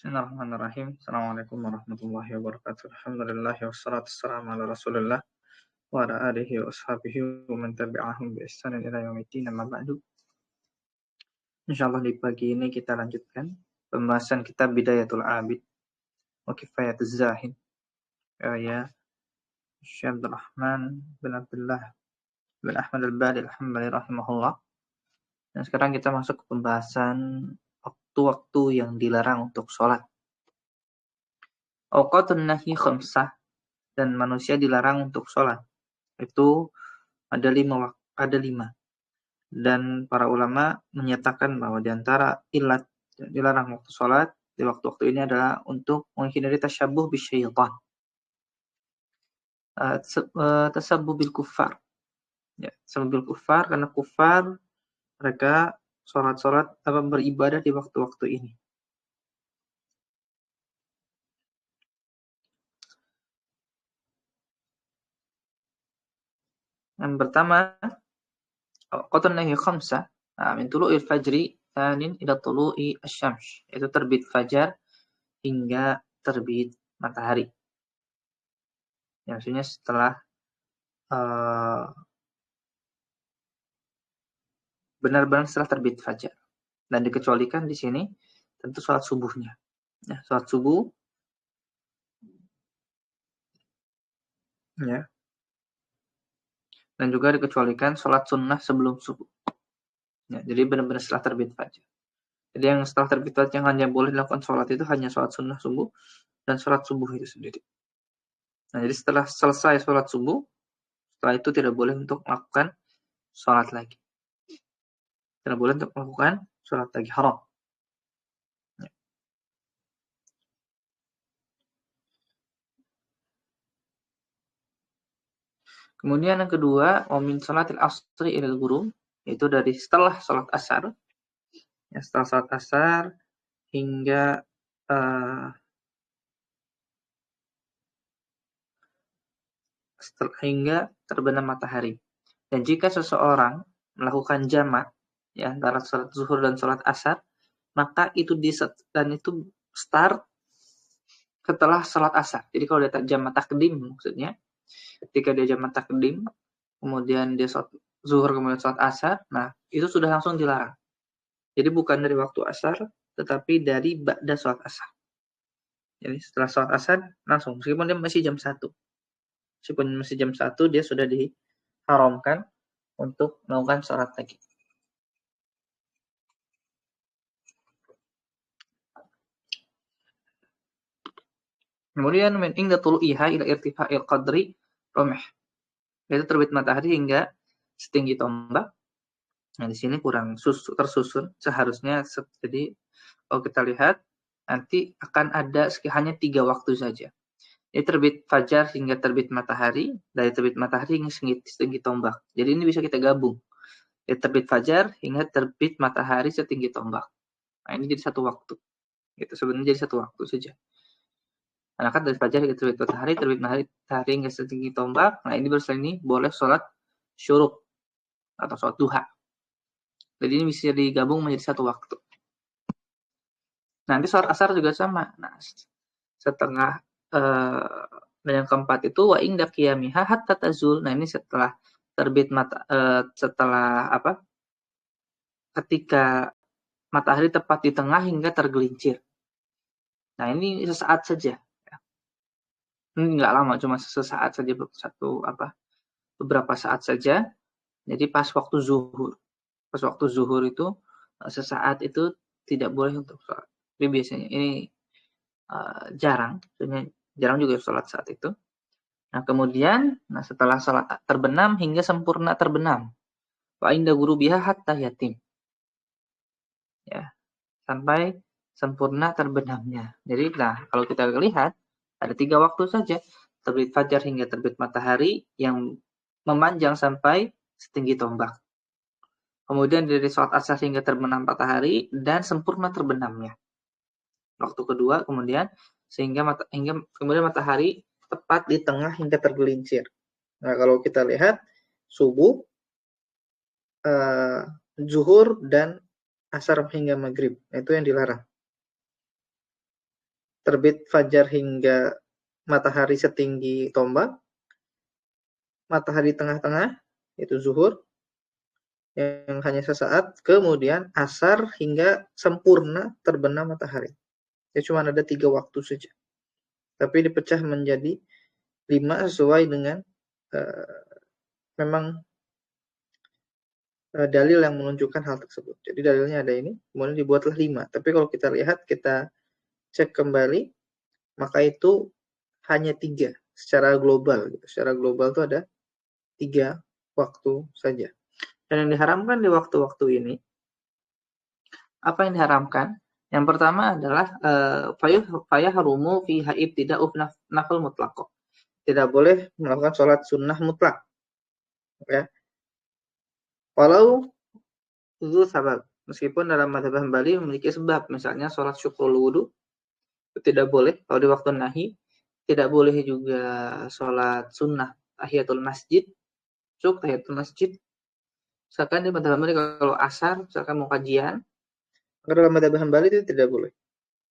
Bismillahirrahmanirrahim. Assalamualaikum warahmatullahi wabarakatuh. Alhamdulillah wassalatu wassalamu ala Rasulillah wa ala alihi wa ashabihi wa man tabi'ahum bi ihsanin ila yaumiddin, amma ba'du. Insyaallah di pagi ini kita lanjutkan pembahasan kitab Bidayatul Abid wa Kifayatuz Zahid karya Syekh Abdul Rahman bin Abdullah bin Ahmad Al-Badi Al-Hambali rahimahullah. Dan sekarang kita masuk ke pembahasan waktu-waktu yang dilarang untuk sholat. Awqatun nahyi khamsah, dan manusia dilarang untuk sholat. Itu ada lima. Dan para ulama menyatakan bahwa di antara ilat dilarang waktu sholat di waktu-waktu ini adalah untuk menghindari tasyabuh bisyaitan. Tasabbuh bil kufar. Ya, tasabbuh bil kufar, karena kufar mereka sholat atau beribadah di waktu-waktu ini. Yang pertama, qatun nahyi khamsah min tulu'il fajri tsanin ila tulu'i asy-syams, itu terbit fajar hingga terbit matahari. Ya, maksudnya setelah benar-benar setelah terbit fajar. Dan dikecualikan di sini tentu sholat subuhnya. Ya, sholat subuh. Ya. Dan juga dikecualikan sholat sunnah sebelum subuh. Ya, jadi benar-benar setelah terbit fajar. Jadi yang setelah terbit fajar yang hanya boleh dilakukan sholat itu hanya sholat sunnah subuh dan sholat subuh itu sendiri. Nah, jadi setelah selesai sholat subuh, setelah itu tidak boleh untuk melakukan sholat lagi. Tidak boleh untuk melakukan sholat lagi, haram. Ya. Kemudian yang kedua, min sholatil asri ilal ghurub, itu dari setelah sholat asar. Ya, setelah sholat asar hingga terbenam matahari. Dan jika seseorang melakukan jamak ya antara sholat zuhur dan sholat asar, maka itu start setelah sholat asar. Jadi kalau dia jamak takdim, maksudnya ketika dia jamak takdim, kemudian dia sholat zuhur kemudian sholat asar, nah itu sudah langsung dilarang. Jadi bukan dari waktu asar, tetapi dari ba'da sholat asar. Jadi setelah sholat asar langsung, meskipun dia masih jam 1. Meskipun masih jam 1, dia sudah diharamkan untuk melakukan sholat lagi. Kemudian min inda tulu'iha ila irtifa'il qadri rumh. Itu terbit matahari hingga setinggi tombak. Nah, di sini kurang tersusun seharusnya. Jadi kalau kita lihat nanti akan ada hanya 3 waktu saja. Ini terbit fajar hingga terbit matahari, dari terbit matahari hingga setinggi tombak. Jadi ini bisa kita gabung. Dari terbit fajar hingga terbit matahari setinggi tombak. Nah, ini jadi satu waktu. Itu sebenarnya jadi satu waktu saja. Karena kan dari fajar hingga terbit matahari hingga setinggi tombak. Nah, ini baru ini boleh sholat syuruk atau sholat duha. Jadi ini bisa digabung menjadi satu waktu. Nanti sholat asar juga sama. Nah, setelah dan yang keempat itu wa inda qiyamiha hatta tazul. Nah, ini setelah terbit ketika matahari tepat di tengah hingga tergelincir. Nah, ini sesaat saja. Ini enggak lama, cuma sesaat saja, beberapa saat saja. Jadi pas waktu zuhur. Pas waktu zuhur itu sesaat itu tidak boleh untuk sholat. Tapi biasanya ini jarang juga sholat saat itu. Nah, kemudian setelah sholat terbenam hingga sempurna terbenam. Wa inda ghurubiha hatta yatim. Ya, sampai sempurna terbenamnya. Jadi kalau kita lihat ada 3 waktu saja. Terbit fajar hingga terbit matahari yang memanjang sampai setinggi tombak. Kemudian dari sholat asar hingga terbenam matahari dan sempurna terbenamnya. Waktu kedua kemudian kemudian matahari tepat di tengah hingga tergelincir. Nah, kalau kita lihat subuh, zuhur dan asar hingga maghrib, itu yang dilarang. terbit fajar hingga matahari setinggi tombak, matahari tengah-tengah, yaitu zuhur, yang hanya sesaat, kemudian asar hingga sempurna terbenam matahari. Ya cuma ada 3 waktu saja. Tapi dipecah menjadi 5 sesuai dengan memang dalil yang menunjukkan hal tersebut. Jadi dalilnya ada ini, kemudian dibuatlah 5. Tapi kalau kita lihat, kita cek kembali, maka itu hanya 3 secara global. Secara global itu ada 3 waktu saja. Dan yang diharamkan di waktu-waktu ini, apa yang diharamkan? Yang pertama adalah fayahrumu fi haib tidak nafil mutlaq. Tidak boleh melakukan sholat sunnah mutlak. Ya. Walau itu sebab, meskipun dalam mazhab Hambali memiliki sebab, misalnya sholat syukrul wudu itu tidak boleh kalau di waktu nahi, tidak boleh juga sholat sunnah tahiyatul masjid, tahiyatul masjid. Misalkan di mazhab Hambali kalau asar, misalkan mau kajian, maka dalam mazhab Hambali itu tidak boleh.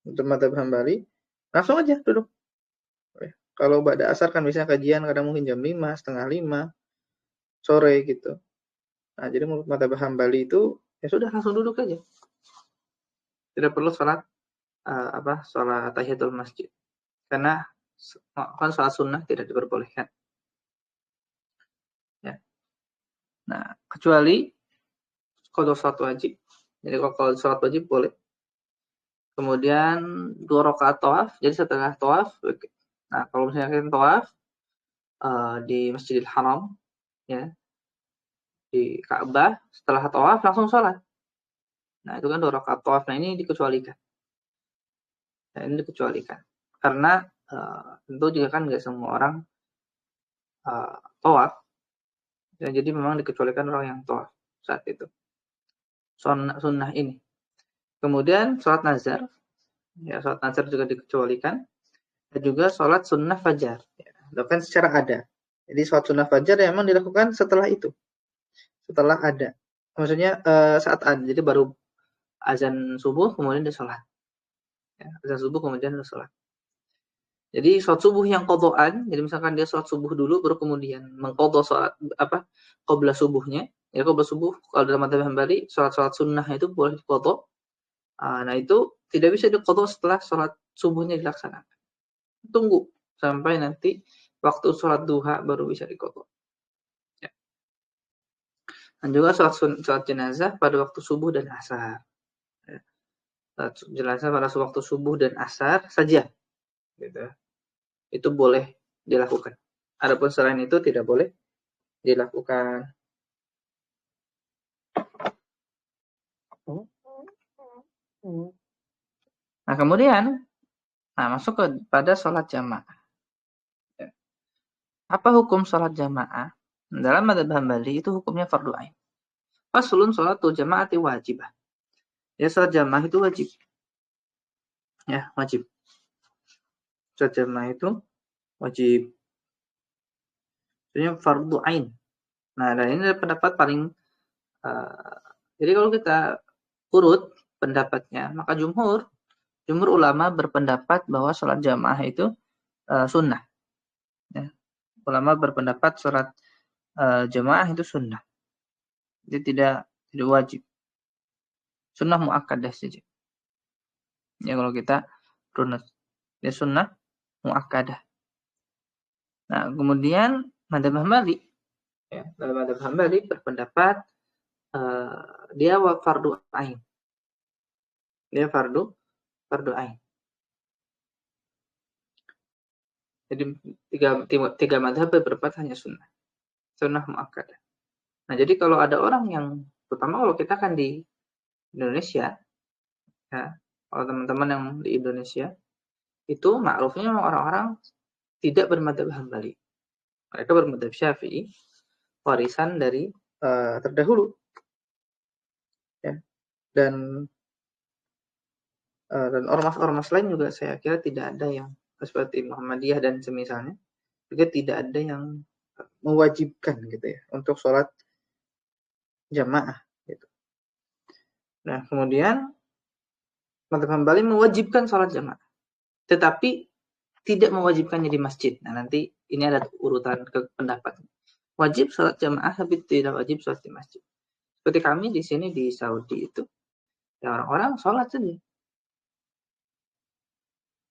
Untuk mazhab Hambali langsung aja duduk. Kalau pada asar kan biasanya kajian kadang mungkin jam 5, setengah 5 sore gitu. Nah, jadi menurut mazhab Hambali itu ya sudah langsung duduk aja. Tidak perlu sholat sholat tahiyatul masjid. Karena kan sholat sunnah tidak diperbolehkan. Ya. Nah, kecuali kalau sholat wajib. Jadi kalau sholat wajib boleh. Kemudian 2 rakaat tawaf. Jadi setelah tawaf, nah kalau misalnya tawaf di Masjidil Haram, ya, di Ka'bah, setelah tawaf langsung sholat. Nah, itu kan 2 rakaat tawaf. Nah, ini dikecualikan. Nah, ini dikecualikan. Karena tentu juga kan nggak semua orang tawaf. Ya, jadi memang dikecualikan orang yang tawaf saat itu. Sunnah ini. Kemudian sholat nazar. Ya, sholat nazar juga dikecualikan. Dan juga sholat sunnah fajar. Ya, dilakukan secara ada. Jadi sholat sunnah fajar ya memang dilakukan setelah itu. Setelah ada. Maksudnya saat ada. Jadi baru azan subuh kemudian dia sholat. Ya, azan subuh kemudian dia sholat. Jadi sholat subuh yang qadhaan, jadi misalkan dia sholat subuh dulu baru kemudian mengqadha sholat qabla subuhnya. Ya qabla subuh kalau dalam mazhab Hambali sholat sunnah itu boleh diqadha. Nah itu tidak bisa diqadha setelah sholat subuhnya dilaksanakan. Tunggu sampai nanti waktu sholat duha baru bisa diqadha. Ya. Dan juga sholat jenazah pada waktu subuh dan asar. Ya. Sholat jenazah pada waktu subuh dan asar saja. Gitu. Itu boleh dilakukan. Adapun selain itu tidak boleh dilakukan. Nah, kemudian masuk pada sholat jamaah. Apa hukum sholat jamaah? Dalam mazhab Hambali itu hukumnya fardu ain. Faslun sholatul jamaati wajibah. Ya, sholat jamaah itu wajib. Ya, wajib. Sholat jamaah itu wajib. Itu fardu ain. Nah, dan ini adalah pendapat paling jadi kalau kita urut pendapatnya, maka jumhur ulama berpendapat bahwa sholat jamaah itu sunnah. Ya. Ulama berpendapat sholat jamaah itu sunnah. Jadi tidak wajib. Sunnah muakkadah saja. Ya kalau kita runut. Ya sunnah muakkadah. Nah, kemudian mazhab Hambali, ya, dalam mazhab Hambali berpendapat dia fardu ain. Dia fardu ain. Jadi tiga mazhab berpendapat hanya sunnah muakkadah. Nah, jadi kalau ada orang yang, terutama kalau kita kan di Indonesia, ya, kalau teman-teman yang di Indonesia itu ma'rufnya orang-orang tidak bermadzhab Hambali. Mereka bermadzhab Syafi'i, warisan dari terdahulu. Ya. Dan ormas-ormas lain juga saya kira tidak ada yang seperti Muhammadiyah dan semisalnya, juga tidak ada yang mewajibkan gitu ya untuk sholat jamaah gitu. Nah, kemudian mazhab Hambali mewajibkan sholat jamaah. tetapi tidak mewajibkannya di masjid. Nah, nanti ini ada urutan ke pendapat. Wajib sholat jamaah, tapi tidak wajib sholat di masjid. Seperti kami di sini di Saudi itu, ya orang-orang sholat saja.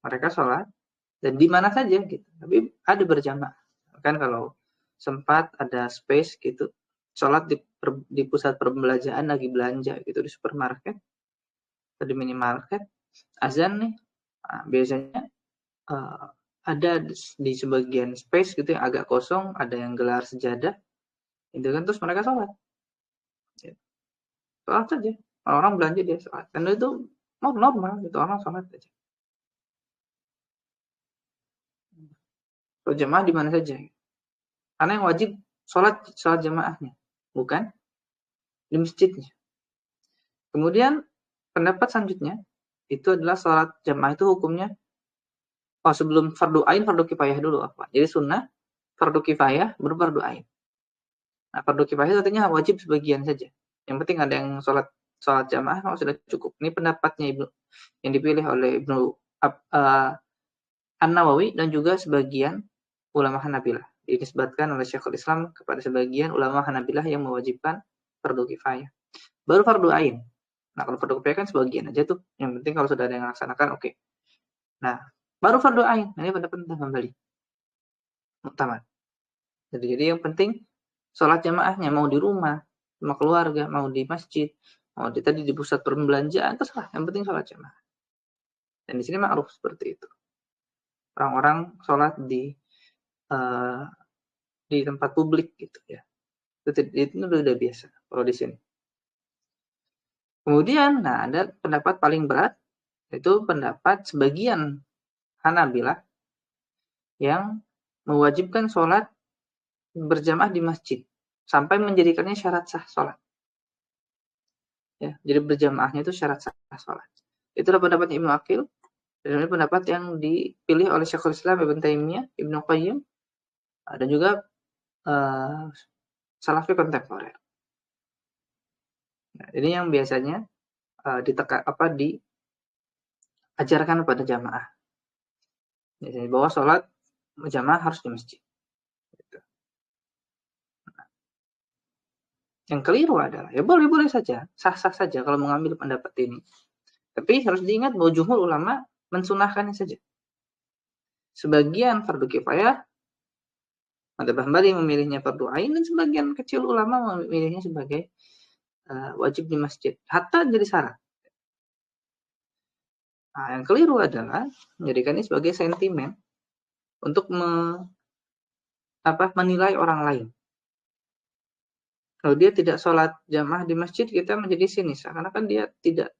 Mereka sholat, dan di mana saja gitu. Tapi ada berjamaah. Kan kalau sempat ada space gitu, sholat di pusat perbelanjaan lagi belanja gitu, di supermarket atau di minimarket, azan nih, nah, biasanya ada di sebagian space gitu yang agak kosong, ada yang gelar sejadah, itu kan, terus mereka sholat. Sholat saja. Orang belanja dia sholat. Dan itu normal gitu, orang sholat saja. Sholat jamaah di mana saja. Karena yang wajib sholat jamaahnya, bukan di masjidnya. Kemudian pendapat selanjutnya itu adalah sholat jamaah itu hukumnya, sebelum fardu ain, fardu kifayah dulu apa? Jadi sunnah, fardu kifayah, baru fardu ain. Nah, fardu kifayah artinya wajib sebagian saja. Yang penting ada yang sholat jamaah, sudah cukup. Ini pendapatnya Ibnu yang dipilih oleh Ibnu An-Nawawi dan juga sebagian ulama Hanabilah. Dinisbatkan oleh Syekhul Islam kepada sebagian ulama Hanabilah yang mewajibkan fardu kifayah. Baru fardu ain. Nah, kalau fardu kifayah kan sebagian aja tuh. Yang penting kalau sudah ada yang melaksanakan, oke. Nah, baru fardu ain. Nah, ini pendapat kembali. Muktamad. Jadi yang penting sholat jamaahnya mau di rumah, sama keluarga, mau di masjid, mau tadi di pusat perbelanjaan, terserah. Yang penting sholat jamaah. Dan di sini ma'ruf seperti itu. Orang-orang sholat di tempat publik gitu ya. Itu udah biasa kalau di sini. Kemudian, nah ada pendapat paling berat, yaitu pendapat sebagian Hanabilah yang mewajibkan sholat berjamaah di masjid sampai menjadikannya syarat sah sholat. Ya, jadi berjamaahnya itu syarat sah sholat. Itulah pendapatnya Ibnu Aqil, dan ini pendapat yang dipilih oleh Syekhul Islam Ibnu Taimiyah, Ibnu Qayyim, dan juga Salafi kontemporer. Nah, ini yang biasanya diajarkan pada jamaah. Biasanya bahwa sholat jamaah harus di masjid. Gitu. Nah, yang keliru adalah, ya boleh-boleh saja, sah-sah saja kalau mengambil pendapat ini. Tapi harus diingat bahwa jumhur ulama mensunahkannya saja. Sebagian fardu kifayah, Madzhab Hambali memilihnya fardu ain, dan sebagian kecil ulama memilihnya sebagai wajib di masjid. Hatta jadi syarat. Nah, yang keliru adalah menjadikan ini sebagai sentimen untuk menilai orang lain. Kalau dia tidak sholat jamaah di masjid, kita menjadi sinis. Karena kan dia tidak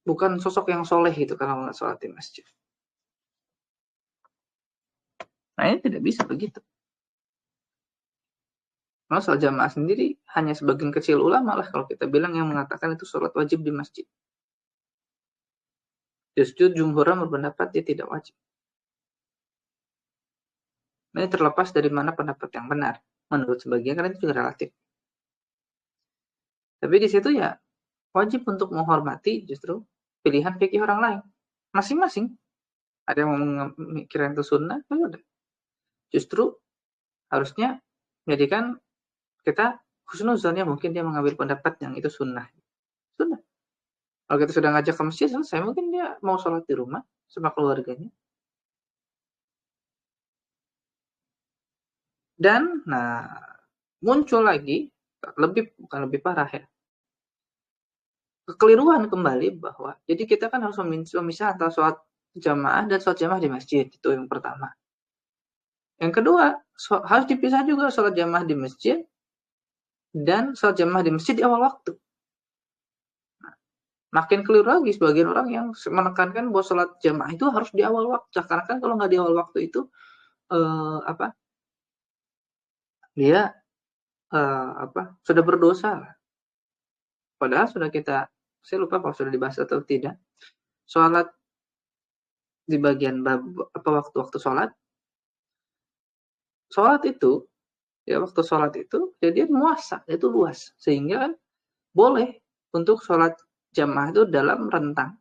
bukan sosok yang soleh itu kalau nggak sholat di masjid. Nah, ini tidak bisa begitu. Nah, sholat jamaah sendiri hanya sebagian kecil ulama lah kalau kita bilang yang mengatakan itu sholat wajib di masjid. Justru jumhur berpendapat dia tidak wajib. Ini terlepas dari mana pendapat yang benar. Menurut sebagian, karena itu juga relatif. Tapi di situ ya wajib untuk menghormati justru pilihan fikih orang lain. Masing-masing. Ada yang memikirkan itu sunnah, ya udah. Justru harusnya menjadikan kita husnuzonnya, mungkin dia mengambil pendapat yang itu sunnah. Sunnah. Kalau kita sudah ngajak ke masjid, selesai. Mungkin dia mau sholat di rumah sama keluarganya. Dan, muncul lagi, bukan lebih parah ya, kekeliruan kembali bahwa, jadi kita kan harus memisah antara sholat jamaah dan sholat jamaah di masjid, itu yang pertama. Yang kedua, harus dipisah juga sholat jamaah di masjid dan sholat jamaah di masjid di awal waktu. Makin keliru lagi sebagian orang yang menekankan bahwa sholat jamaah itu harus di awal waktu. Karena kan kalau nggak di awal waktu itu, dia sudah berdosa. Padahal sudah saya lupa kalau sudah dibahas atau tidak. Sholat di bagian waktu-waktu sholat itu, ya waktu sholat itu, jadi muasa, itu luas, sehingga kan boleh untuk sholat jamaah itu dalam rentang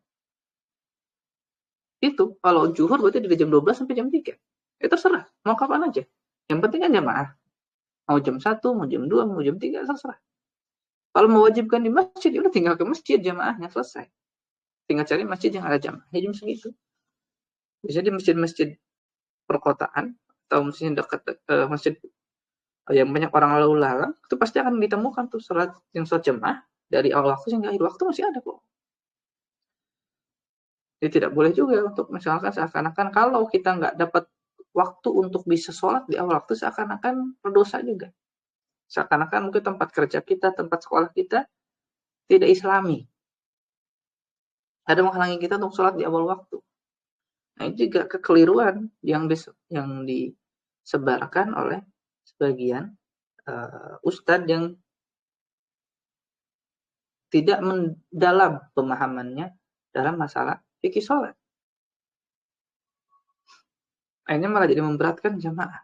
itu. Kalau zuhur berarti dari jam 12 sampai jam 3. Itu terserah, mau kapan aja. Yang penting kan jamaah. Mau jam 1, mau jam 2, mau jam 3, terserah. Kalau mewajibkan di masjid, ya udah tinggal ke masjid jamaahnya, selesai. Tinggal cari masjid yang ada jamaahnya jam segitu. Bisa di masjid-masjid perkotaan atau masjid dekat masjid yang banyak orang lalu lalang, itu pasti akan ditemukan tuh sholat jamaah dari awal waktu hingga akhir waktu masih ada kok. Jadi tidak boleh juga untuk misalkan seakan-akan kalau kita nggak dapat waktu untuk bisa sholat di awal waktu, seakan-akan berdosa juga. Seakan-akan mungkin tempat kerja kita, tempat sekolah kita tidak islami. Ada menghalangi kita untuk sholat di awal waktu. Nah, ini juga kekeliruan yang disebarkan oleh sebagian ustadz yang tidak mendalam pemahamannya dalam masalah fikih sholat. Akhirnya malah jadi memberatkan jamaah.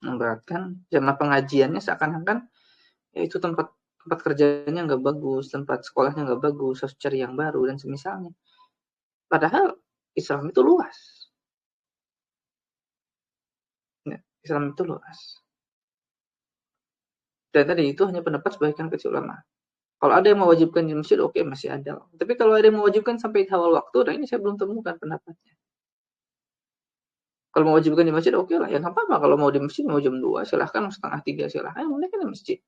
Memberatkan jamaah pengajiannya seakan-akan ya itu tempat kerjanya nggak bagus, tempat sekolahnya nggak bagus, harus cari yang baru dan semisalnya. Padahal Islam itu luas. Ya, Islam itu luas. Dan tadi itu hanya pendapat sebagian kecil ulama. Kalau ada yang mewajibkan di masjid, oke, masih ada. Tapi kalau ada yang mewajibkan sampai awal waktu, nah ini saya belum temukan pendapatnya. Kalau mewajibkan di masjid, oke lah. Ya nggak apa-apa. Kalau mau di masjid, mau jam 2, silahkan. Mau setengah 3, silahkan. Yang penting kan di masjid.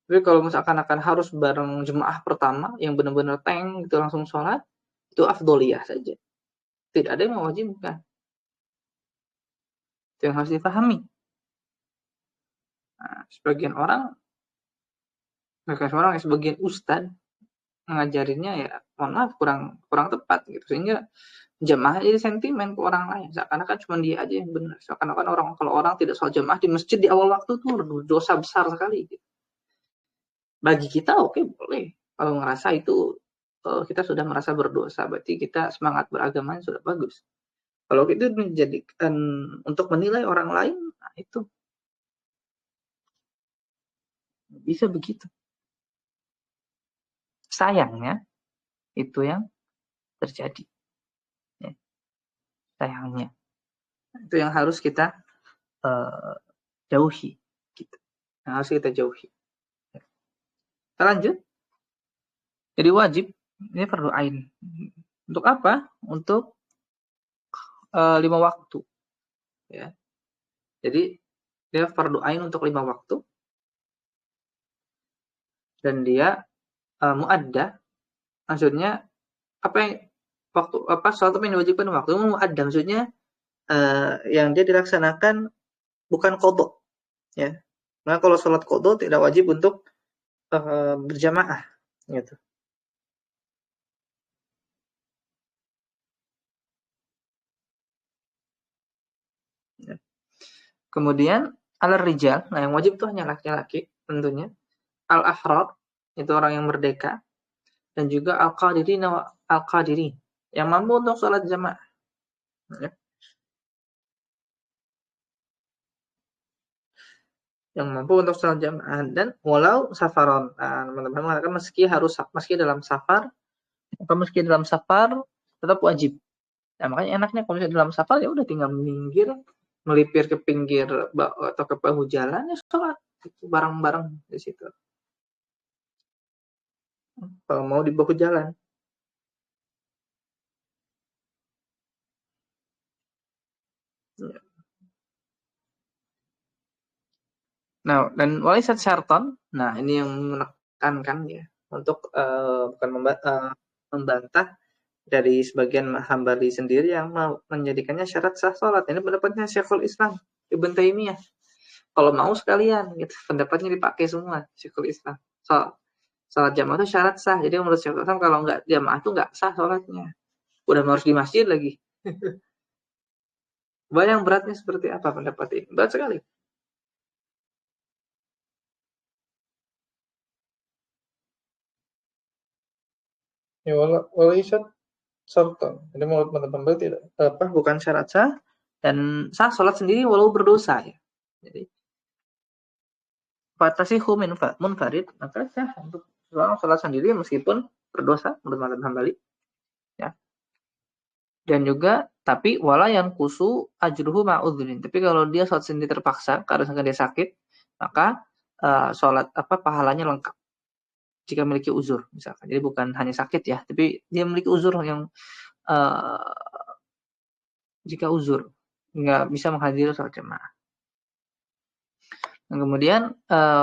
Tapi kalau misalkan akan harus bareng jemaah pertama, yang benar-benar tank, gitu langsung sholat, itu afdoliyah saja. Tidak ada yang mewajibkan. Itu yang harus dipahami. Nah, sebagian ustadz ngajarinnya ya mohon maaf kurang tepat gitu, sehingga jamaah jadi sentimen ke orang lain, seakan-akan cuma dia aja yang benar, seakan-akan kalau orang tidak sholat jamaah di masjid di awal waktu tuh dosa besar sekali gitu. Bagi kita oke, boleh kalau ngerasa itu kita sudah merasa berdosa, berarti kita semangat beragamanya sudah bagus. Kalau itu menjadikan untuk menilai orang lain, nah itu bisa begitu. Sayangnya itu yang terjadi. Ya, sayangnya itu yang harus kita jauhi. Gitu. Yang harus kita jauhi. Kita lanjut. Jadi wajib ini fardu ain. Untuk apa? Untuk 5 waktu. Ya. Jadi dia fardu ain untuk 5 waktu. Dan dia muaddah, maksudnya sholat yang diwajibkan waktu muaddah, maksudnya yang dia dilaksanakan bukan qadha, ya. Nah, kalau sholat qadha tidak wajib untuk berjamaah, gitu. Ya. Kemudian al-rijal, nah yang wajib itu hanya laki-laki tentunya. Al-ahrar, itu orang yang merdeka. Dan juga al-qadirin yang mampu untuk sholat jamaah. Ya. Yang mampu untuk sholat jamaah dan walau safaron. Nah, teman-teman mengatakan meski dalam safar atau meski dalam safar tetap wajib. Nah, makanya enaknya kalau misalnya dalam safar ya udah tinggal minggir, melipir ke pinggir atau ke bahu jalan ya sholat itu bareng-bareng di situ. Kalau mau di bahu jalan. Ya. Nah, dan walisat syarton, nah ini yang menekankan ya untuk bukan membantah dari sebagian Hambali sendiri yang mau menjadikannya syarat sah sholat. Ini pendapatnya Syekhul Islam Ibn Taimiyah. Kalau mau sekalian, gitu, pendapatnya dipakai semua Syekhul Islam. Sholat jamaah itu syarat sah. Jadi menurut Syekhul Islam kalau nggak jamaah itu nggak sah sholatnya. Udah harus di masjid lagi. Bayang beratnya seperti apa pendapat ini? Berat sekali. Ya walaisat syaratan. Jadi menurut pendapat tidak bukan syarat sah dan sah sholat sendiri walau berdosa ya. Jadi fatasihu munfarid, maka sah untuk seorang sholat sendiri meskipun berdosa menurut mazhab Hambali. Ya. Dan juga tapi wala yang kusu ajruhu ma'udzurin. Tapi kalau dia sholat sendiri terpaksa karena dia sakit, maka sholat pahalanya lengkap jika memiliki uzur misalkan. Jadi bukan hanya sakit ya, tapi dia memiliki uzur yang jika uzur nggak bisa menghadiri sholat jamaah. Dan kemudian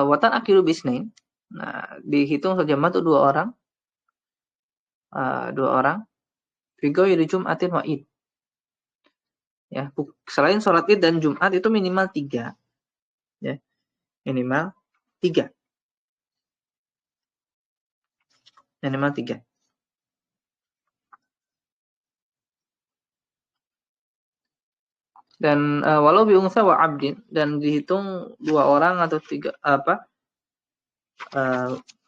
watan akhiru bisnain. Nah, dihitung sholat jamaah itu dua orang. Figo di Jumatin wa id. Ya, selain sholat id dan Jumat itu minimal 3. Ya, minimal 3. Minimal 3. Dan walau biungsa wa abdin, dan dihitung 2 orang atau 3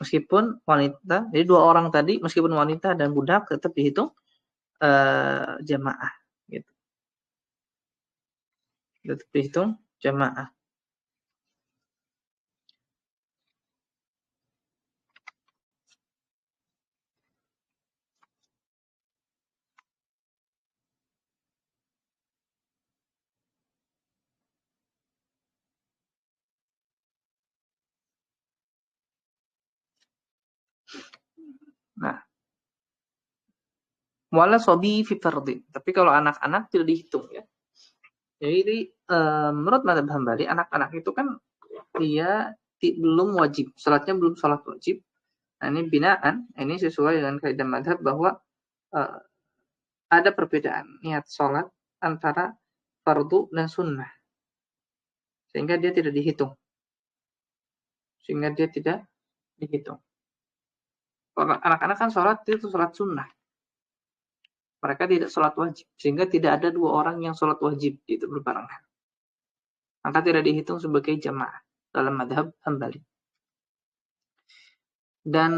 meskipun wanita. Jadi 2 orang tadi meskipun wanita dan budak tetap dihitung jamaah gitu. Tetap dihitung jamaah. Nah, wala sobi fi fardin. Tapi kalau anak-anak tidak dihitung ya. Jadi menurut mazhab Hambali anak-anak itu kan dia belum wajib, salatnya belum salat wajib. Nah, ini binaan, ini sesuai dengan kaidah mazhab bahwa ada perbedaan niat salat antara fardu dan sunnah. Sehingga dia tidak dihitung. Anak-anak kan salat itu salat sunnah. Mereka tidak salat wajib, sehingga tidak ada 2 orang yang salat wajib itu berbarengan. Maka tidak dihitung sebagai jamaah dalam mazhab Hambali. Dan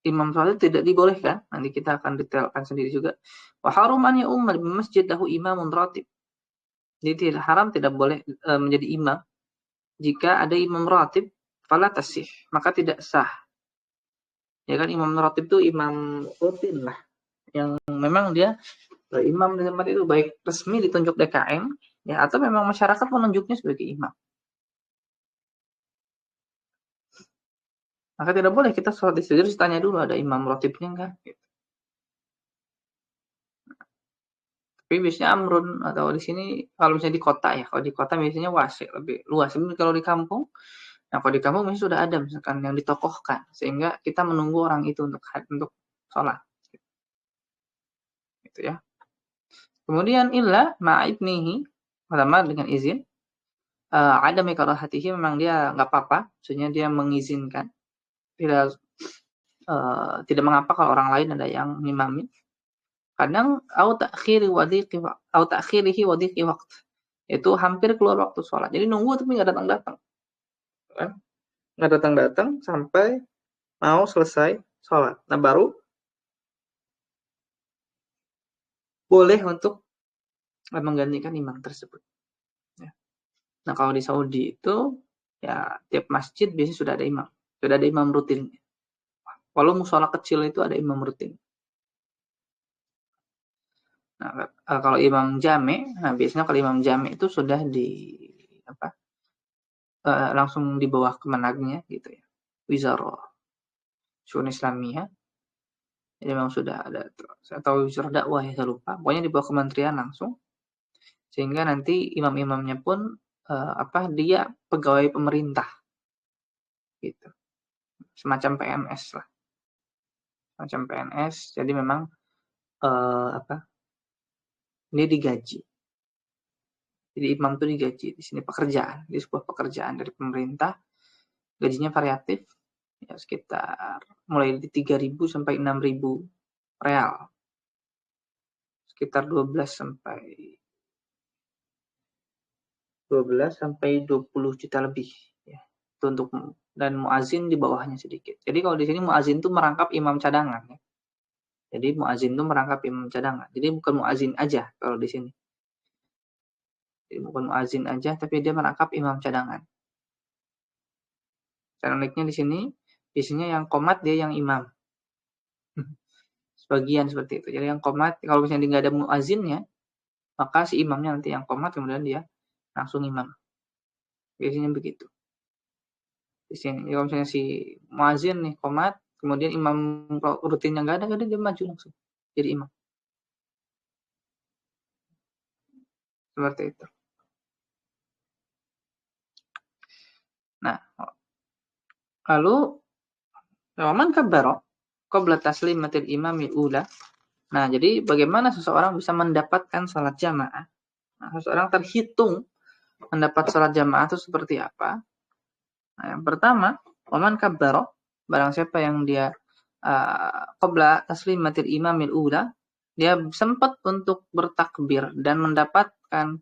imam salat tidak dibolehkan, nanti kita akan detailkan sendiri juga. Wa harum an ya'umma bi masjid lahu imamun ratib. Jadi haram tidak boleh menjadi imam jika ada imam ratib fala tasih, maka tidak sah. Ya kan, imam ratib itu imam rutin lah, yang memang dia imam di tempat itu baik resmi ditunjuk DKM ya atau memang masyarakat menunjuknya sebagai imam. Maka tidak boleh kita sholat di situ tanya dulu ada imam ratibnya enggak gitu. Tapi biasanya amrun atau di sini kalau misalnya di kota ya, kalau di kota biasanya wasi lebih luas. Tapi kalau di kampung, nah kalau di kampung misalnya sudah ada misalkan yang ditokohkan sehingga kita menunggu orang itu untuk sholat. Gitu ya. Kemudian illa ma'ibnihi, pertama dengan izin. Ada mikarahatihi, memang dia nggak apa-apa, maksudnya dia mengizinkan. Tidak mengapa kalau orang lain ada yang ngimami. Kadang au ta'khirihi wadiqi waqt. Itu hampir keluar waktu sholat. Jadi nunggu tapi nggak datang-datang. Kan? Nggak datang-datang sampai mau selesai sholat. Nah baru boleh untuk menggantikan imam tersebut. Ya. Nah kalau di Saudi itu ya tiap masjid biasanya sudah ada imam rutin. Walau musola kecil itu ada imam rutin. Nah, kalau imam jami, nah biasanya kalau imam jami itu sudah langsung di bawah kemenagnya gitu ya, Wizarah Syu'un Islamiyah. Jadi memang sudah ada, atau Wizarah Dakwah ya saya lupa. Pokoknya di bawah kementerian langsung. Sehingga nanti imam-imamnya pun dia pegawai pemerintah gitu. Semacam PNS lah. Semacam PNS. Jadi memang dia digaji. Jadi imam itu digaji di sini pekerjaan, di sebuah pekerjaan dari pemerintah. Gajinya variatif, ya sekitar mulai di 3.000 sampai 6.000 real. Sekitar 12 sampai 20 juta lebih ya. Itu untuk, dan muazin di bawahnya sedikit. Jadi kalau di sini muazin itu merangkap imam cadangan ya. Jadi muazin itu merangkap imam cadangan. Jadi bukan muazin aja kalau di sini. Jadi bukan muazin aja tapi dia merangkap imam cadangan. Cara uniknya di sini, biasanya yang qomat dia yang imam. Sebagian seperti itu. Jadi yang qomat, kalau misalnya nggak ada muazinnya, maka si imamnya nanti yang qomat, kemudian dia langsung imam. Biasanya begitu. Di sini, kalau misalnya si muazin nih qomat, kemudian imam rutinnya nggak ada, dia maju langsung jadi imam. Seperti itu. Nah, lalu waman kabbara qabla taslimatil imamil ula. Nah, jadi bagaimana seseorang bisa mendapatkan salat jamaah? Nah, seseorang terhitung mendapat salat jamaah itu seperti apa? Nah, yang pertama, waman kabbara, barang siapa yang dia qabla taslimatil imamil ula, dia sempat untuk bertakbir dan mendapatkan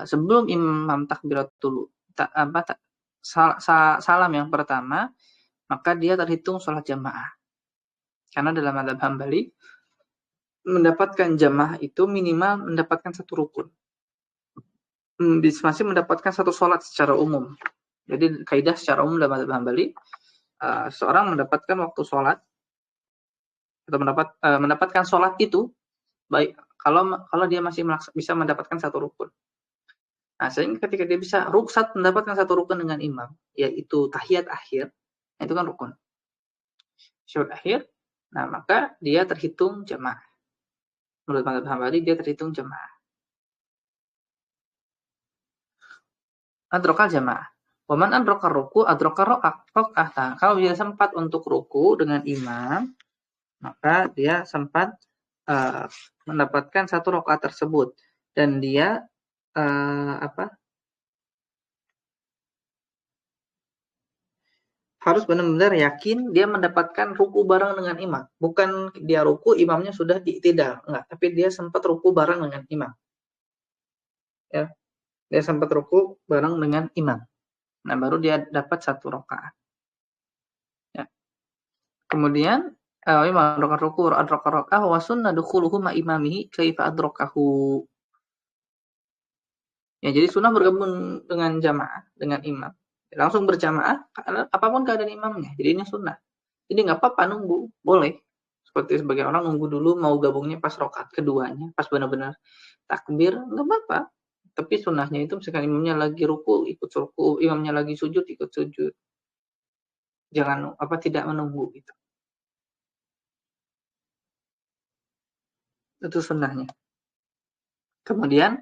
sebelum imam takbiratul salam yang pertama, maka dia terhitung sholat jamaah. Karena dalam mazhab Hambali, mendapatkan jamaah itu minimal mendapatkan satu rukun. Masih mendapatkan satu sholat secara umum. Jadi kaidah secara umum dalam mazhab Hambali, seorang mendapatkan waktu sholat atau mendapatkan sholat itu baik kalau dia masih bisa mendapatkan satu rukun. Nah, sehingga ketika dia bisa mendapatkan satu rukun dengan imam, yaitu tahiyat akhir, itu kan rukun. Syahud akhir, nah maka dia terhitung jamaah. Menurut mazhab Hambali dia terhitung jamaah. Adrokal jamaah. Waman adrokal ruku, adrokal rok'ah. Nah, kalau dia sempat untuk ruku dengan imam, maka dia sempat mendapatkan satu rakaat tersebut. Dan dia harus benar-benar yakin dia mendapatkan ruku bareng dengan imam. Bukan dia ruku, imamnya sudah tidak. Enggak, tapi dia sempat ruku bareng dengan imam. Ya, dia sempat ruku bareng dengan imam. Nah, baru dia dapat satu rakaat. Ya. Kemudian, imam rakaat ruku, rakaat rakaah wa sunnah dukhuluhu ma imamihi kaifa adrakahu. Ya, jadi sunnah bergabung dengan jamaah, dengan imam. Langsung berjamaah, apapun keadaan imamnya. Jadi ini sunnah. Jadi nggak apa-apa nunggu, boleh. Seperti sebagai orang nunggu dulu mau gabungnya pas rakaat keduanya, pas benar-benar takbir, nggak apa-apa. Tapi sunnahnya itu misalkan imamnya lagi ruku, ikut ruku, imamnya lagi sujud, ikut sujud. Jangan tidak menunggu gitu. Itu sunnahnya. Kemudian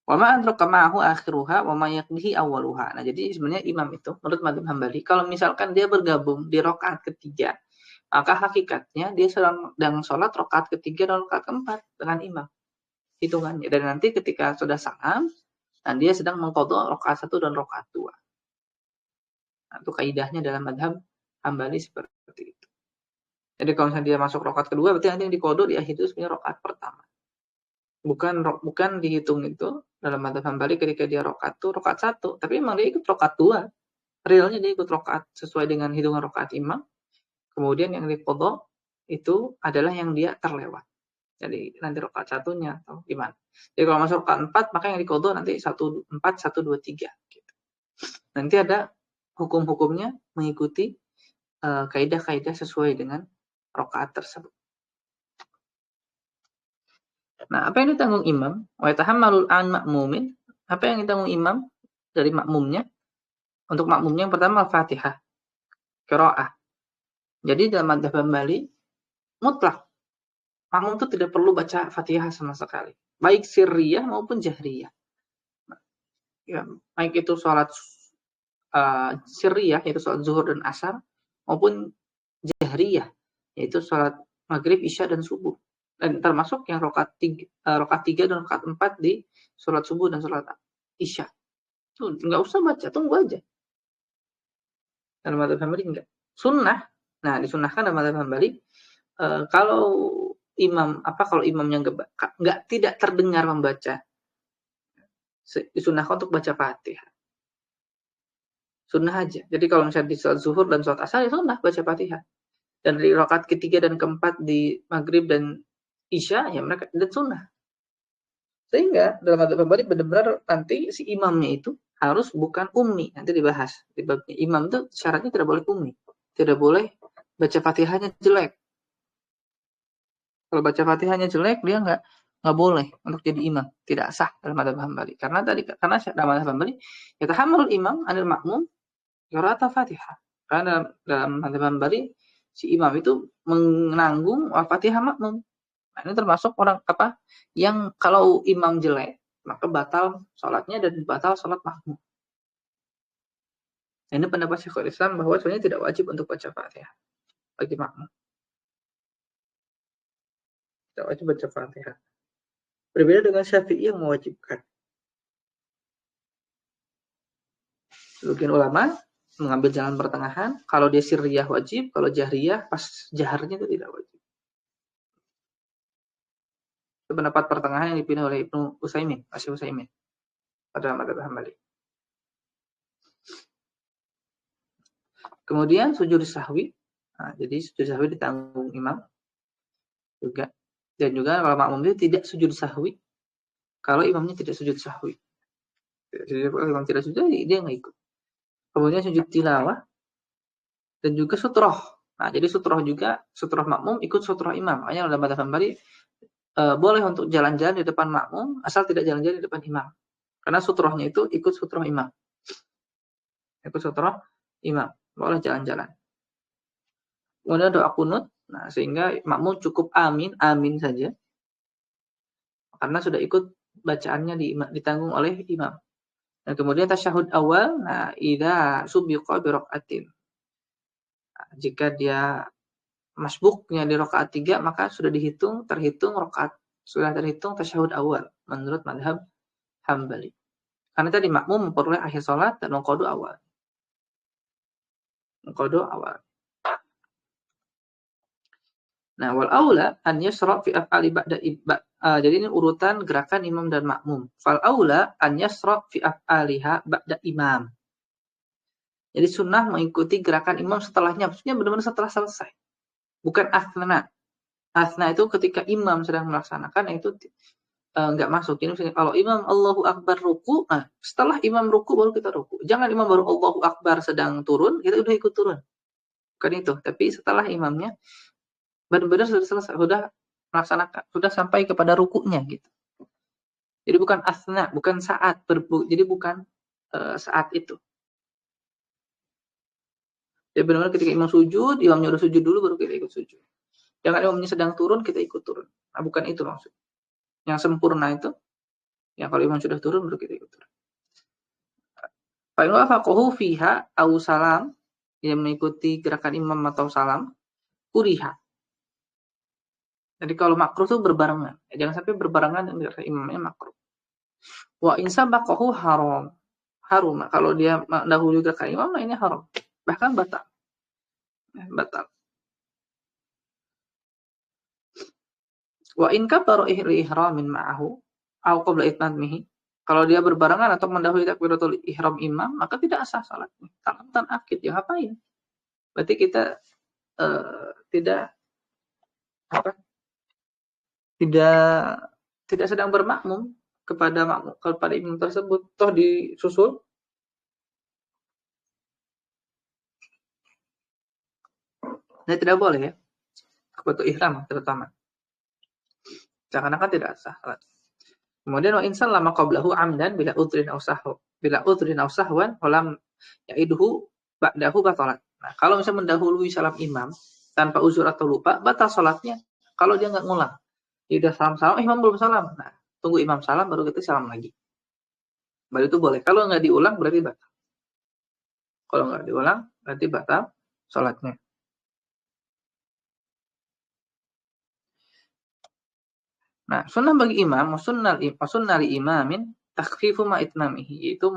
wa ma adraka ma'ahu akhiruha wa ma yaqdihi awwaluha. Nah, jadi sebenarnya imam itu menurut mazhab Hambali kalau misalkan dia bergabung di rakaat ketiga, maka hakikatnya dia sedang sholat rakaat ketiga dan rakaat keempat dengan imam. Hitungannya. Dan nanti ketika sudah salam, nah dia sedang mengqadha rakaat 1 dan rakaat 2. Nah, itu kaidahnya dalam mazhab Hambali seperti itu. Jadi kalau misalnya dia masuk rakaat kedua, berarti nanti yang diqadha di akhir itu sebenarnya rakaat pertama. Bukan dihitung itu dalam mazhab Hambali ketika dia rakaat 1, tapi memang dia ikut rakaat 2. Realnya dia ikut rakaat sesuai dengan hitungan rakaat imam. Kemudian yang diqadha itu adalah yang dia terlewat. Jadi nanti rakaat 1-nya atau gimana. Jadi kalau masuk rakaat 4, maka yang diqadha nanti 1 4 1 2 3 gitu. Nanti ada hukum-hukumnya mengikuti kaidah-kaidah sesuai dengan rakaat tersebut. Nah, apa yang ditanggung imam? Wa yatahammalul an ma'mumin. Apa yang ditanggung imam dari makmumnya? Untuk makmumnya yang pertama Al-Fatihah, qiraah. Jadi dalam mazhab Hambali mutlak makmum itu tidak perlu baca Fatihah sama sekali, baik sirriyah maupun jahriyah. Ya, baik itu salat sirriyah yaitu salat zuhur dan asar maupun jahriyah yaitu salat maghrib, isya dan subuh. Dan termasuk yang rakaat 3 dan rakaat 4 di salat subuh dan salat isya. Tuh enggak usah baca, tunggu aja. Dalam mazhab Hambali enggak. Sunnah. Nah, disunnahkan dalam mazhab Hambali kalau imamnya tidak terdengar membaca, disunnahkan untuk baca Fatihah. Sunnah aja. Jadi kalau misalnya di salat zuhur dan salat asar ya sunnah baca Fatihah. Dan di rakaat ketiga dan keempat di maghrib dan isya ya mereka dan sunnah. Sehingga dalam mazhab Hambali benar-benar nanti si imamnya itu harus bukan ummi. Nanti dibahas di babnya. Imam itu syaratnya tidak boleh ummi, tidak boleh baca Fatihahnya jelek. Kalau baca Fatihahnya jelek, dia nggak boleh untuk jadi imam, tidak sah dalam madzhab Hambali. Karena dalam madzhab Hambali, yatahammalul imam 'anil ma'mum qira'atul Fatihah. Karena dalam madzhab Hambali, si imam itu menanggung Al-Fatihah makmum. Nah, ini termasuk orang yang kalau imam jelek, maka batal sholatnya dan batal sholat makmum. Nah, ini pendapat Syekhul Islam bahwa sebenarnya tidak wajib untuk baca Fatihah bagi makmum. Tidak wajib baca Fatihah. Berbeda dengan Syafi'i yang mewajibkan. Sebagian ulama mengambil jalan pertengahan. Kalau dia sirriyah wajib, kalau jahriyah pas jaharnya itu tidak wajib. Itu pendapat pertengahan yang dipilih oleh Ibnu Utsaimin, Syekh Utsaimin pada madzhab Hambali. Kemudian sujud sahwi. Nah, jadi sujud sahwi ditanggung imam juga. Dan juga kalau makmum itu tidak sujud sahwi kalau imamnya tidak sujud sahwi. Kalau imam tidak sujud, dia nggak ikut. Kemudian sujud tilawah dan juga sutroh. Nah, jadi sutroh juga, sutroh makmum ikut sutroh imam. Makanya dalam madzhab Hambali boleh untuk jalan-jalan di depan makmum asal tidak jalan-jalan di depan imam. Karena sutrohnya itu ikut sutroh imam. Ikut sutroh imam. Boleh jalan-jalan. Kemudian doa kunut. Nah, sehingga makmum cukup amin saja. Karena sudah ikut bacaannya ditanggung oleh imam. Dan kemudian tasyahud awal. Nah, idza subiqa bi rakaatin. Nah, jika dia masbuknya di rakaat 3, maka sudah terhitung tasyahud awal menurut mazhab Hambali. Karena tadi makmum memperoleh akhir salat dan mengqadu awal. Nah, wal aula an yasra fi af'ali ba'da jadi ini urutan gerakan imam dan makmum. Fal aula an yasra fi af'aliha ba'da imam. Jadi sunnah mengikuti gerakan imam setelahnya, maksudnya benar-benar setelah selesai. Bukan athna. Athna itu ketika imam sedang melaksanakan, itu nggak masuk. Jadi misalnya kalau imam Allahu Akbar ruku, nah setelah imam ruku baru kita ruku. Jangan imam baru Allahu Akbar sedang turun, kita udah ikut turun. Bukan itu. Tapi setelah imamnya benar-benar sudah selesai, sudah melaksanakan, sudah sampai kepada rukunya gitu. Jadi bukan asna, bukan saat, jadi bukan saat itu. Jadi benar-benar ketika imam sujud, imamnya udah sujud dulu baru kita ikut sujud. Jangan imamnya sedang turun, kita ikut turun. Nah, bukan itu maksud. Yang sempurna itu, yang kalau imam sudah turun baru kita ikut turun. Fa in wafaqahu fiha aw salam, yang mengikuti gerakan imam atau salam, kuriha. Jadi kalau makruh itu berbarengan. Jangan sampai berbarengan dengan gerakan imamnya makruh. Wa in sabaqahu haram. Harum. Kalau dia mendahului gerakan imam, nah ini haram. Bahkan batal. Batal. Wa in kabara ihramin ma'ahu aw qabla itmamihi. Kalau dia berbarengan atau mendahului takbiratul ihram imam, maka tidak sah salatnya. Talatan akid, ya ngapain? Berarti kita tidak sedang bermakmum kepada imam tersebut, toh disusul. Nah, tidak boleh ya. Takbiratul ihram terutama. Seakan-akan tidak sah salat. Kemudian wa in sallama qablahu amdan bila udhrin aw sahwan walam ya'iduhu ba'dahu batalat. Nah, kalau misalnya mendahului salam imam tanpa uzur atau lupa, batal salatnya. Kalau dia enggak ngulang. Dia udah salam-salam, imam belum salam. Nah, tunggu imam salam baru kita salam lagi. Baru itu boleh. Kalau enggak diulang berarti batal. Kalau enggak diulang berarti batal salatnya. Nah, sunnah bagi imam, sunnah li imamin takhfifu ma itmamihi, itu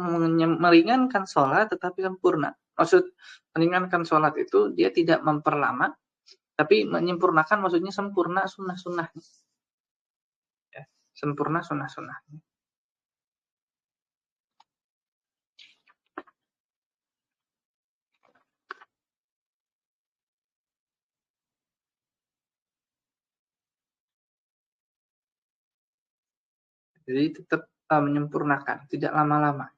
meringankan sholat tetapi sempurna. Maksud meringankan sholat itu dia tidak memperlama, tapi menyempurnakan, maksudnya sempurna sunnah-sunnahnya. Ya, sempurna sunnah-sunnahnya. Jadi tetap menyempurnakan, tidak lama-lama.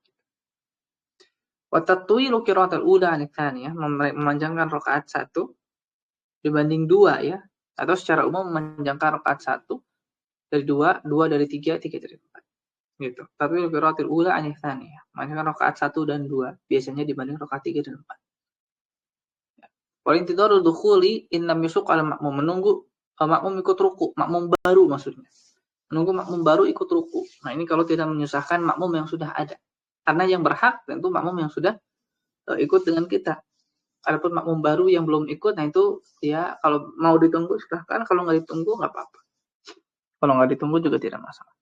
Wa tatwilu qira'atul ula 'an tsaniyah, memanjangkan rakaat 1 dibanding 2 ya, atau secara umum memanjangkan rakaat 1 dari 2, 2 dari 3, 3 dari 4 gitu. Tatwilu qira'atul ula 'an tsaniyah, memanjangkan rakaat 1 dan 2 biasanya dibanding rakaat 3 dan 4. Wal intidharul dukhuli in lam yusuq al makmum, menunggu makmum ikut ruku, makmum baru maksudnya. Menunggu makmum baru ikut ruku. Nah, ini kalau tidak menyusahkan makmum yang sudah ada. Karena yang berhak tentu makmum yang sudah ikut dengan kita. Adapun makmum baru yang belum ikut, nah itu ya kalau mau ditunggu silahkan, kalau nggak ditunggu nggak apa-apa. Kalau nggak ditunggu juga tidak masalah.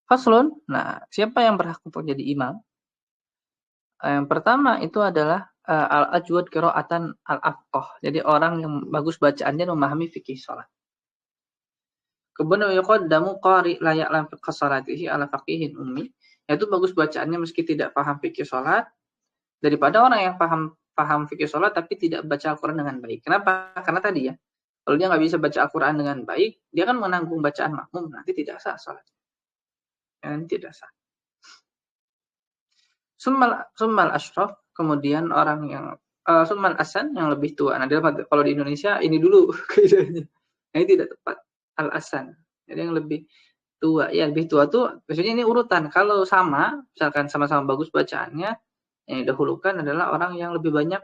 Faslun, nah siapa yang berhak untuk jadi imam? Yang pertama itu adalah al-ajwad qira'atan al-afqah. Jadi orang yang bagus bacaannya memahami fikih salat. Kemudian yuqaddamu qari la ya'lam fiqh salatihi ala faqihin ummi. Yaitu bagus bacaannya meski tidak paham fikih salat daripada orang yang paham fikih salat tapi tidak baca Al-Qur'an dengan baik. Kenapa? Karena tadi ya, kalau dia nggak bisa baca Al-Qur'an dengan baik, dia kan menanggung bacaan makmum, nanti tidak sah salat. Nanti tidak sah. Summal ashraf, kemudian orang yang summal asan yang lebih tua. Nah, kalau di Indonesia ini dulu kaidahnya. Nah, ini tidak tepat. Al-asan. Jadi yang lebih tua. Ya, lebih tua tuh maksudnya ini urutan. Kalau sama, misalkan sama-sama bagus bacaannya, yang didahulukan adalah orang yang lebih banyak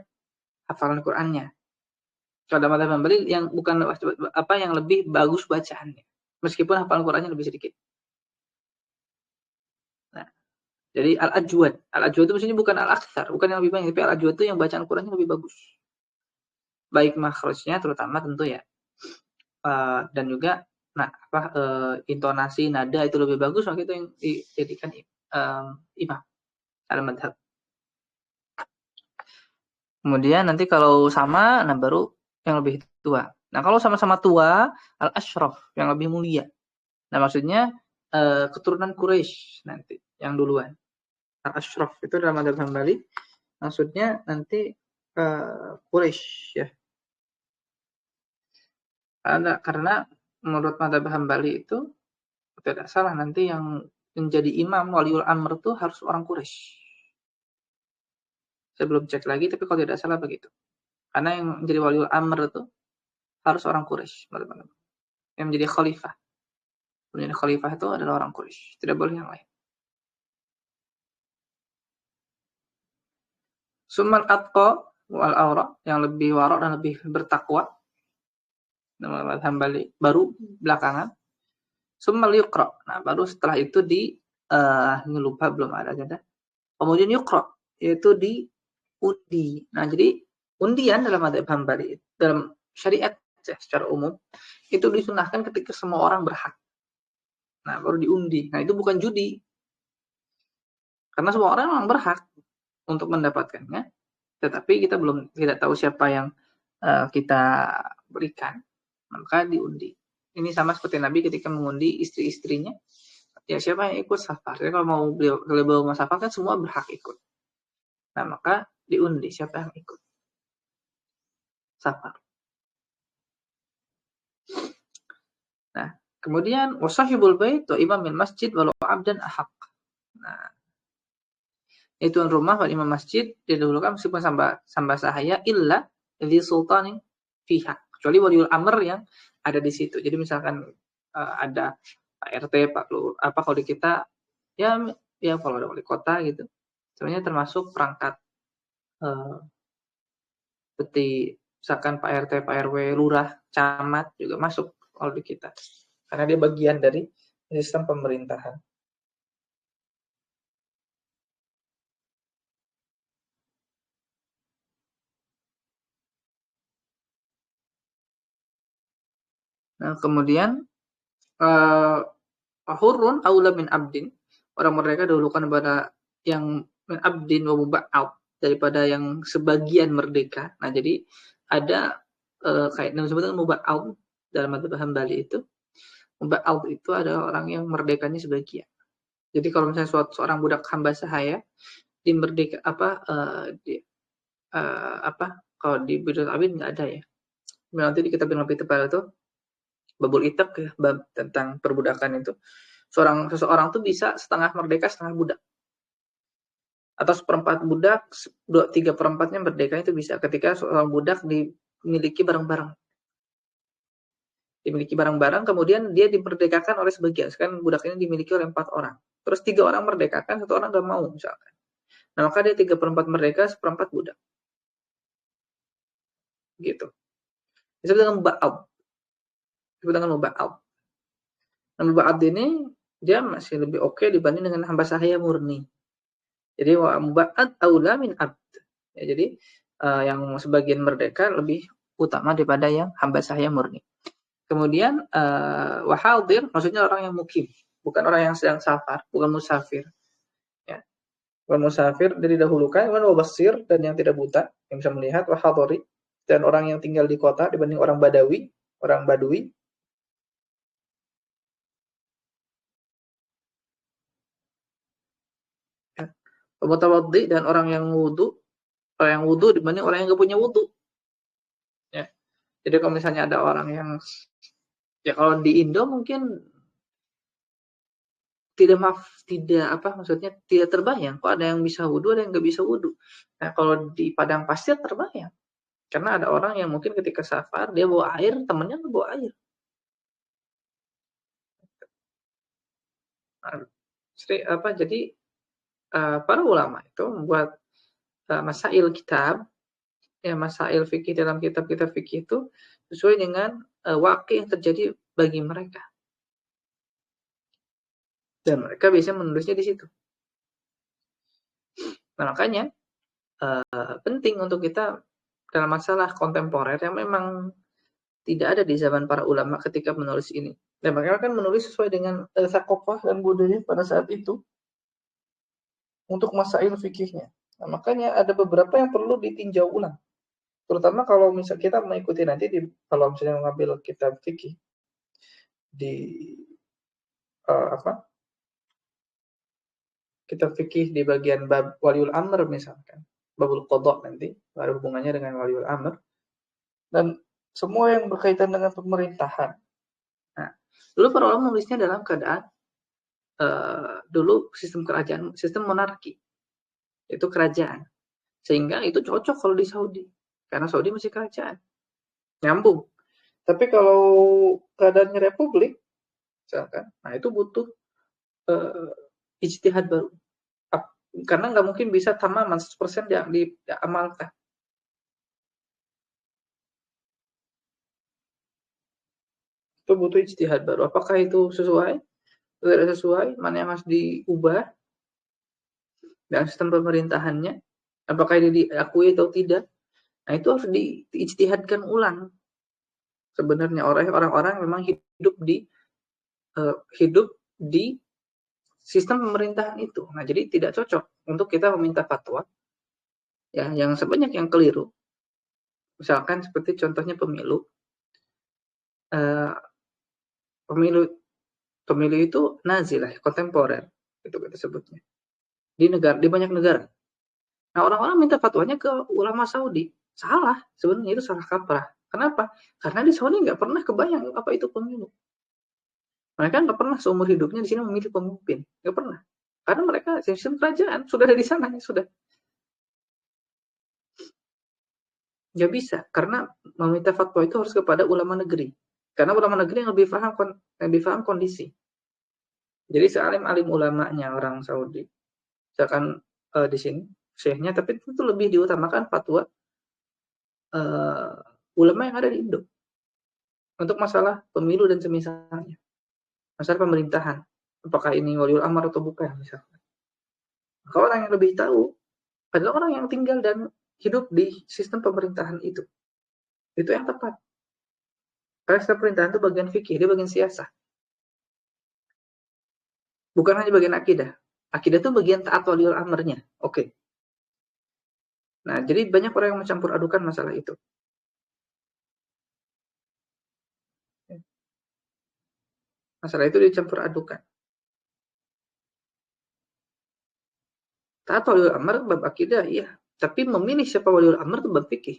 hafalan Qur'annya. Kalau ada madzhab Hambali yang bukan yang lebih bagus bacaannya. Meskipun hafalan Qur'annya lebih sedikit. Nah, jadi al-ajwad. Al-ajwad itu maksudnya bukan al-aktsar, bukan yang lebih banyak, tapi al-ajwad itu yang bacaan Qur'annya lebih bagus. Baik makhrajnya terutama tentu ya. Dan juga intonasi nada itu lebih bagus, maka itu yang dijadikan imam al-madhab. Kemudian nanti kalau sama, nah baru yang lebih tua. Nah kalau sama-sama tua, al-ashraf yang lebih mulia. Nah maksudnya keturunan Quraisy nanti yang duluan. Al-ashraf itu dalam madhab Hambali, maksudnya nanti Quraisy ya. Karena menurut madhab Hambali itu tidak salah nanti yang menjadi imam waliul amr itu harus orang Quraisy. Saya belum cek lagi, tapi kalau tidak salah begitu. Karena yang menjadi waliul amr itu harus orang Quraisy. Yang menjadi khalifah. Menjadi khalifah itu adalah orang Quraisy. Tidak boleh yang lain. Summal atqa wal awra, yang lebih warok dan lebih bertakwa. Nama Hambali baru belakangan. Summal yuqra. Nah, baru setelah itu ini lupa belum ada aja. Kemudian yuqra, yaitu diundi. Nah, jadi undian dalam madhab Hambali, dalam syariat secara umum, itu disunahkan ketika semua orang berhak. Nah, baru diundi. Nah, itu bukan judi. Karena semua orang memang berhak untuk mendapatkannya, tetapi kita tidak tahu siapa yang kita berikan, maka diundi. Ini sama seperti Nabi ketika mengundi istri-istrinya. Ya, siapa yang ikut safar? Jadi kalau beliau mau safar kan semua berhak ikut. Nah, maka diundi siapa yang ikut safar. Nah, kemudian wasahibul bait wa imamil masjid walau abdan ahaq. Nah, itu tuan rumah wal imam masjid didahulukan meskipun samba sahaya illa di sultanin pihak, kecuali waliul amr yang ada di situ. Jadi misalkan ada Pak RT, Pak Lur, kalau di kita ya kalau ada wali kota gitu. Sebenarnya termasuk perangkat seperti misalkan Pak RT, Pak RW, lurah, camat juga masuk kalau di kita. Karena dia bagian dari sistem pemerintahan. Nah, kemudian hurrun aula min abdin, orang mereka dahulukan pada yang min abdin wa muba'ab, daripada yang sebagian merdeka. Nah, jadi ada kayak yang disebut muba'ab dalam madzhab Hambali itu. Muba'ab itu adalah orang yang merdekanya sebagian. Jadi kalau misalnya seorang budak hamba sahaya dimerdeka kalau di Bidul Abid nggak ada ya. Nanti di kitab yang lebih tebal itu Babul Itaq ya, bab tentang perbudakan itu. Seseorang tuh bisa setengah merdeka, setengah budak. Atau seperempat budak, 3/4-nya merdeka itu bisa ketika seorang budak dimiliki barang-barang. Dimiliki barang-barang, kemudian dia diperdekakan oleh sebagian. Sekarang budak ini dimiliki oleh 4 orang. Terus 3 orang merdekakan, 1 orang nggak mau misalkan. Nah, maka dia 3/4 merdeka, 1/4 budak. Gitu. Disebut dengan muba'ab. Disebut dengan muba'ab. Nah, muba'ab ini dia masih lebih oke dibanding dengan hamba sahaya murni. Jadi wa muba'ad aula min abd. Ya, jadi yang sebagian merdeka lebih utama daripada yang hamba sahaya murni. Kemudian wahadir maksudnya orang yang mukim, bukan orang yang sedang safar, bukan musafir. Ya. Bukan musafir dari dahulukan, kemudian wabasir dan yang tidak buta, yang bisa melihat, wahadori dan orang yang tinggal di kota dibanding orang badui, orang badui. Ya. Mutawaddi dan orang yang wudu dibanding orang yang nggak punya wudu. Ya. Jadi kalau misalnya ada orang yang ya kalau di Indo mungkin maksudnya tidak terbayang kok ada yang bisa wudu, ada yang nggak bisa wudu. Nah, kalau di padang pasir terbayang. Karena ada orang yang mungkin ketika safar dia bawa air, temennya nggak bawa air. Nah, jadi para ulama itu membuat masail kitab, ya masail fikih dalam kitab-kitab fikih itu sesuai dengan waqi yang terjadi bagi mereka. Dan mereka bisa menulisnya di situ. Nah, makanya penting untuk kita dalam masalah kontemporer yang memang tidak ada di zaman para ulama ketika menulis ini. Dan mereka kan menulis sesuai dengan thaqafah dan budaya pada saat itu untuk masail fikihnya. Nah, makanya ada beberapa yang perlu ditinjau ulang. Terutama kalau misal kita mengikuti nanti kalau misalnya mengambil kitab fikih di kitab fikih di bagian bab waliul amr misalkan, babul qadha nanti ada hubungannya dengan waliul amr dan semua yang berkaitan dengan pemerintahan. Nah, dulu para ulama menulisnya dalam keadaan dulu sistem monarki, itu kerajaan, sehingga itu cocok kalau di Saudi karena Saudi masih kerajaan, nyambung. Tapi kalau keadaannya republik misalkan, nah itu butuh ijtihad baru. Karena nggak mungkin bisa tamaman 100% diamalkan. Itu butuh ijtihad baru. Apakah itu sesuai? Tidak sesuai? Mana yang harus diubah? Dan sistem pemerintahannya? Apakah ini diakui atau tidak? Nah, itu harus diijtihadkan ulang. Sebenarnya orang-orang memang hidup di sistem pemerintahan itu. Nah, jadi tidak cocok untuk kita meminta fatwa ya yang sebanyak yang keliru. Misalkan seperti contohnya pemilu. Pemilu itu nazilah, kontemporer, itu kita sebutnya. Di banyak negara. Nah, orang-orang minta fatwanya ke ulama Saudi. Salah, sebenarnya itu salah kaprah. Kenapa? Karena di Saudi nggak pernah kebayang apa itu pemilu. Mereka nggak pernah seumur hidupnya di sini memilih pemimpin, nggak pernah. Karena mereka sistem kerajaan sudah ada di sana, sudah. Nggak bisa, karena meminta fatwa itu harus kepada ulama negeri. Karena ulama negeri yang lebih paham kondisi. Jadi sealim-alim ulamanya orang Saudi, misalkan di sini syekhnya, tapi itu lebih diutamakan fatwa ulama yang ada di Indo untuk masalah pemilu dan semisalnya, masalah pemerintahan, apakah ini waliul amr atau bukan misalnya. Maka orang yang lebih tahu adalah orang yang tinggal dan hidup di sistem pemerintahan itu yang tepat. Karena sistem pemerintahan itu bagian fikih, dia bagian siasah, bukan hanya bagian akidah. Akidah itu bagian taat waliul amrnya. Oke. Nah, jadi banyak orang yang mencampur adukan masalah itu. Masalah itu dicampur adukan. Taat waliul amr bab akidah, iya. Tapi memilih siapa waliul amr itu bab fikih.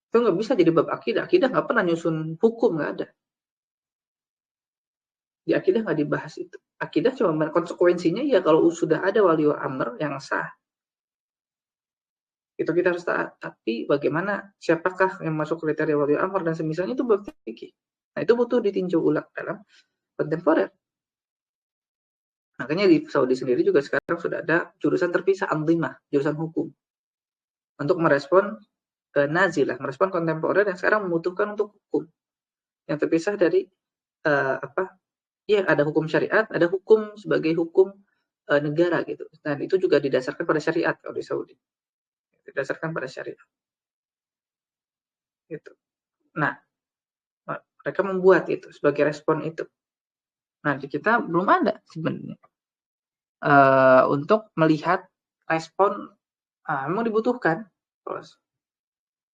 Itu nggak bisa jadi bab akidah. Akidah nggak pernah nyusun hukum, nggak ada. Di akidah nggak dibahas itu. Akidah cuma konsekuensinya ya kalau sudah ada waliul amr yang sah, itu kita harus taat. Tapi bagaimana, siapakah yang masuk kriteria waliul amr dan semisalnya itu bab fikih. Nah itu butuh ditinjau ulang dalam kontemporer. Makanya di Saudi sendiri juga sekarang sudah ada jurusan terpisah anzimah, jurusan hukum, untuk merespon nazilah, merespon kontemporer yang sekarang membutuhkan untuk hukum yang terpisah dari ya ada hukum syariat, ada hukum sebagai hukum negara gitu. Dan itu juga didasarkan pada syariat kalau di Saudi. Didasarkan pada syariat. Gitu. Nah, mereka membuat itu sebagai respon itu. Nah, di kita belum ada sebenarnya untuk melihat respon memang dibutuhkan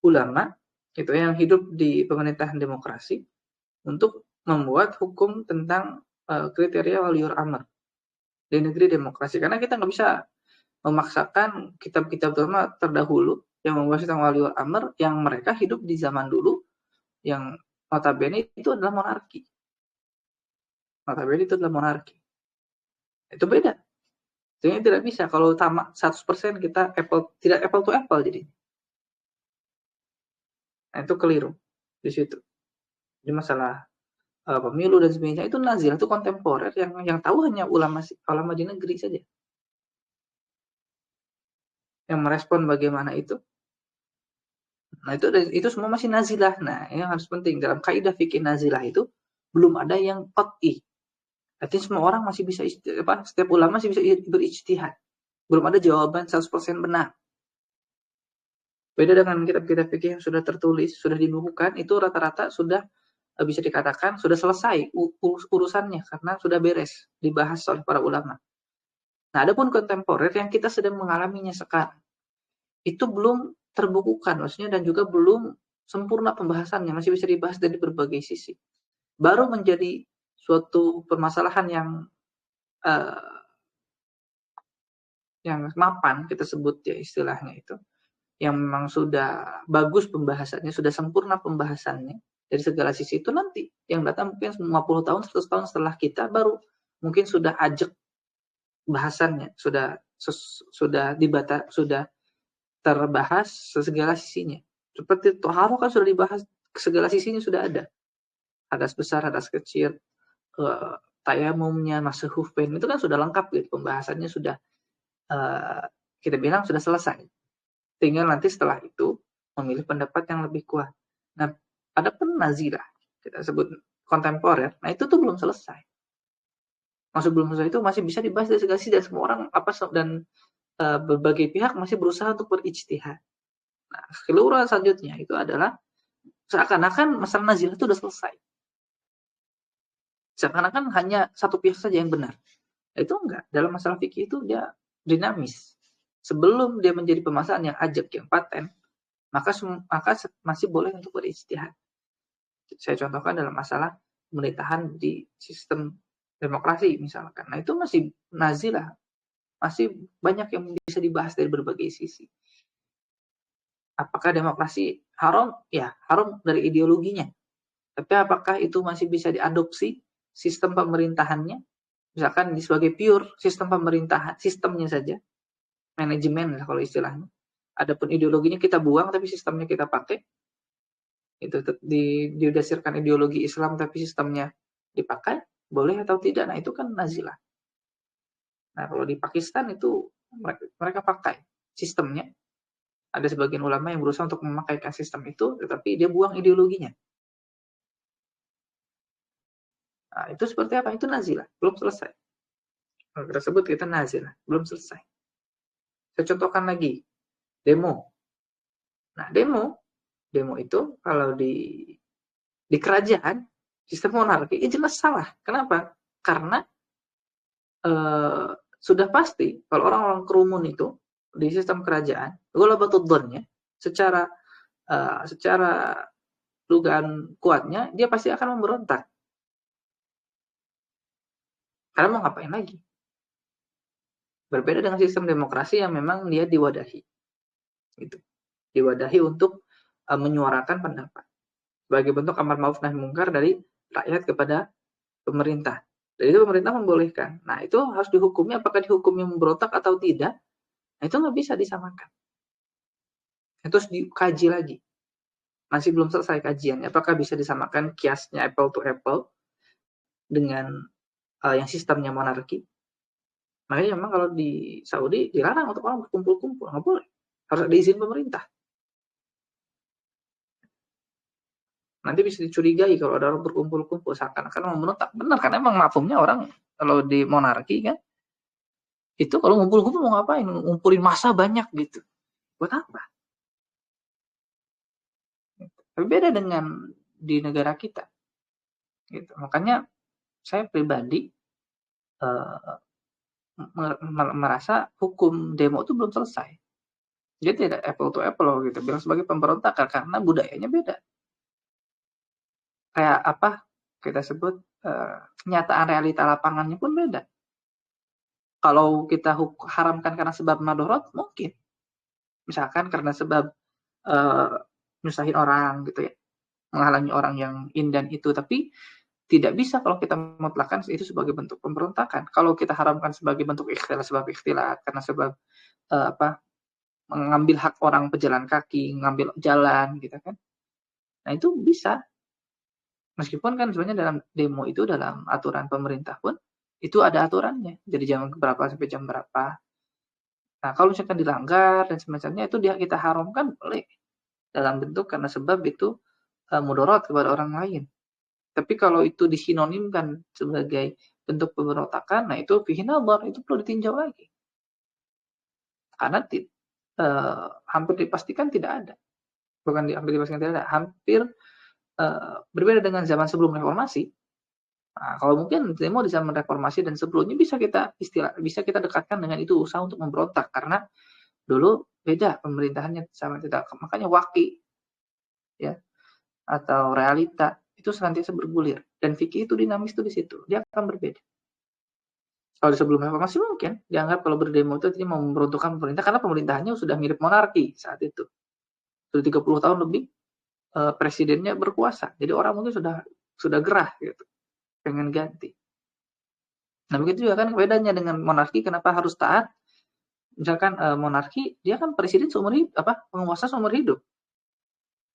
ulama gitu yang hidup di pemerintahan demokrasi untuk membuat hukum tentang kriteria waliul amr di negeri demokrasi, karena kita nggak bisa memaksakan kitab-kitab ulama terdahulu yang membahas tentang waliul amr yang mereka hidup di zaman dulu yang notabene itu adalah monarki. Notabene itu adalah monarki. Itu beda. Jadi tidak bisa kalau tamak 100% kita tidak apple to apple jadi. Nah, itu keliru di situ. Jadi masalah pemilu dan sebagainya itu nazil, itu kontemporer yang tahu hanya ulama di negeri saja. Yang merespon bagaimana itu. Nah, itu semua masih nazilah. Nah, yang harus penting dalam kaidah fikih nazilah itu belum ada yang qat'i. Artinya semua orang masih bisa setiap ulama masih bisa berijtihad. Belum ada jawaban 100% benar. Beda dengan kitab-kitab fikih yang sudah tertulis, sudah dibukukan, itu rata-rata sudah bisa dikatakan sudah selesai urusannya karena sudah beres dibahas oleh para ulama. Nah, adapun kontemporer yang kita sedang mengalaminya sekarang itu belum terbukukan maksudnya dan juga belum sempurna pembahasannya, masih bisa dibahas dari berbagai sisi. Baru menjadi suatu permasalahan yang mapan kita sebut ya istilahnya itu, yang memang sudah bagus pembahasannya, sudah sempurna pembahasannya dari segala sisi, itu nanti yang datang mungkin 50 tahun, 100 tahun setelah kita baru mungkin sudah ajak bahasannya, sudah terbahas segala sisinya. Seperti toharo kan sudah dibahas segala sisinya, sudah ada. Hadas besar, hadas kecil, tayamumnya, masuk hufin, itu kan sudah lengkap gitu. Pembahasannya sudah kita bilang sudah selesai. Tinggal nanti setelah itu memilih pendapat yang lebih kuat. Nah, ada pun nazilah, kita sebut kontemporer, nah itu tuh belum selesai. Maksud belum selesai itu masih bisa dibahas dari segala sisi dan semua orang dan berbagai pihak masih berusaha untuk berijtihad. Nah, keluaran selanjutnya itu adalah seakan-akan masalah nazilah itu sudah selesai. Seakan-akan hanya satu pihak saja yang benar. Itu enggak. Dalam masalah fikih itu dia dinamis. Sebelum dia menjadi permasalahan yang ajak, yang paten, maka masih boleh untuk berijtihad. Saya contohkan dalam masalah pemerintahan di sistem demokrasi misalkan. Nah, itu masih nazilah. Masih banyak yang bisa dibahas dari berbagai sisi. Apakah demokrasi haram? Ya, haram dari ideologinya. Tapi apakah itu masih bisa diadopsi sistem pemerintahannya? Misalkan sebagai pure sistem pemerintahan, sistemnya saja, manajemen lah kalau istilahnya. Adapun ideologinya kita buang, tapi sistemnya kita pakai. Itu didasarkan ideologi Islam, tapi sistemnya dipakai, boleh atau tidak? Nah, itu kan nazilah. Nah, kalau di Pakistan itu mereka pakai sistemnya. Ada sebagian ulama yang berusaha untuk memakaikan sistem itu, tetapi dia buang ideologinya. Nah, itu seperti apa? Itu nazilah, belum selesai. Kita sebut kita nazilah, belum selesai. Saya contohkan lagi, demo. Nah, demo itu kalau di kerajaan, sistem monarki, jelas salah. Kenapa? Karena sudah pasti kalau orang-orang kerumun itu di sistem kerajaan, ghalabatud dhonnya secara dugaan kuatnya dia pasti akan memberontak. Karena mau ngapain lagi? Berbeda dengan sistem demokrasi yang memang dia diwadahi. Gitu. Diwadahi untuk menyuarakan pendapat sebagai bentuk amar ma'ruf nahi munkar dari rakyat kepada pemerintah. Dan itu pemerintah membolehkan. Nah, itu harus dihukumi, apakah dihukumi memberontak atau tidak, nah itu nggak bisa disamakan. Itu harus dikaji lagi. Masih belum selesai kajiannya, apakah bisa disamakan kiasnya apple to apple dengan yang sistemnya monarki. Makanya memang kalau di Saudi dilarang untuk orang berkumpul-kumpul, nggak boleh. Harus ada izin pemerintah. Nanti bisa dicurigai kalau ada orang berkumpul-kumpul seakan-akan memberontak. Benar kan, emang mafhumnya orang kalau di monarki kan, itu kalau ngumpul-kumpul mau ngapain? Ngumpulin massa banyak gitu. Buat apa? Tapi beda dengan di negara kita. Gitu. Makanya saya pribadi merasa hukum demo itu belum selesai. Jadi tidak apple to apple gitu. Bilang sebagai pemberontakan karena budayanya beda. Kayak apa kita sebut kenyataan realita lapangannya pun beda. Kalau kita haramkan karena sebab madorot mungkin. Misalkan karena sebab nyusahin orang gitu ya. Menghalangi orang yang in dan itu. Tapi tidak bisa kalau kita mutlakkan itu sebagai bentuk pemberontakan. Kalau kita haramkan sebagai bentuk ikhtilat, sebab ikhtilat karena sebab mengambil hak orang pejalan kaki, ngambil jalan gitu kan. Nah, itu bisa. Meskipun kan sebenarnya dalam demo itu dalam aturan pemerintah pun itu ada aturannya. Jadi jam berapa sampai jam berapa. Nah, kalau misalkan dilanggar dan semacamnya itu kita haramkan boleh dalam bentuk karena sebab itu mudarat kepada orang lain. Tapi kalau itu disinonimkan sebagai bentuk pemberontakan, nah itu fihi nadhar, itu perlu ditinjau lagi. Karena hampir dipastikan tidak ada. Bukan hampir dipastikan tidak ada, hampir berbeda dengan zaman sebelum reformasi. Nah, kalau mungkin demo di zaman reformasi dan sebelumnya bisa kita dekatkan dengan itu usaha untuk memberontak karena dulu beda pemerintahannya sama tidak. Makanya waki ya atau realita itu senantiasa bergulir dan fikih itu dinamis itu di situ. Dia akan berbeda. Kalau sebelum reformasi mungkin dianggap kalau berdemo itu artinya memberuntukkan pemerintah karena pemerintahannya sudah mirip monarki saat itu. Sudah 30 tahun lebih presidennya berkuasa. Jadi orang mungkin sudah gerah gitu. Pengen ganti. Nah, begitu juga kan bedanya dengan monarki kenapa harus taat? Misalkan monarki dia kan presiden seumur hidup, penguasa seumur hidup.